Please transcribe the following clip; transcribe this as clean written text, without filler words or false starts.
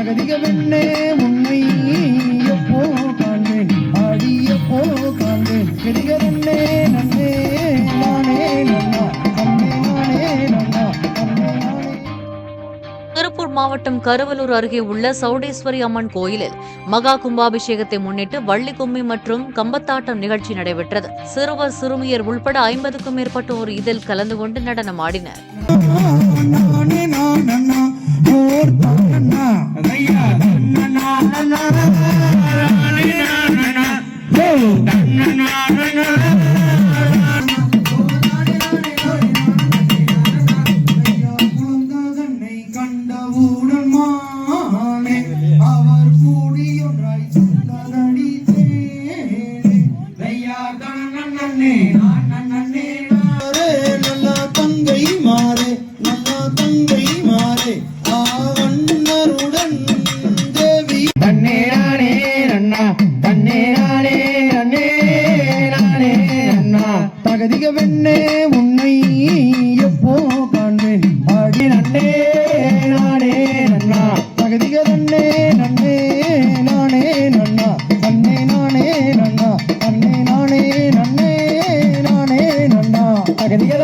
தகதிக வெண்ணே உன்னை எப்போ காண்பேன் ஆடி எப்போ காண்பேன் கெடிகரன்னே நன்னே நானே நன்னா நன்னே நானே நன்னா நன்னே நானே. திருப்பூர் மாவட்டம் கருவலூர் அருகே உள்ள சௌடேஸ்வரி அம்மன் கோயிலில் மகா கும்பாபிஷேகத்தை முன்னிட்டு வள்ளி கும்மி மற்றும் கம்பத்தாட்டம் நிகழ்ச்சி நடைபெற்றது. சிறுவர் சிறுமியர் உள்பட 50க்கும் மேற்பட்டோர் இதில் கலந்து கொண்டு நடனம் ஆடினர். தகதிக வெண்ணே உன்னை எப்போ காண்பேன் ஆடி நன்னே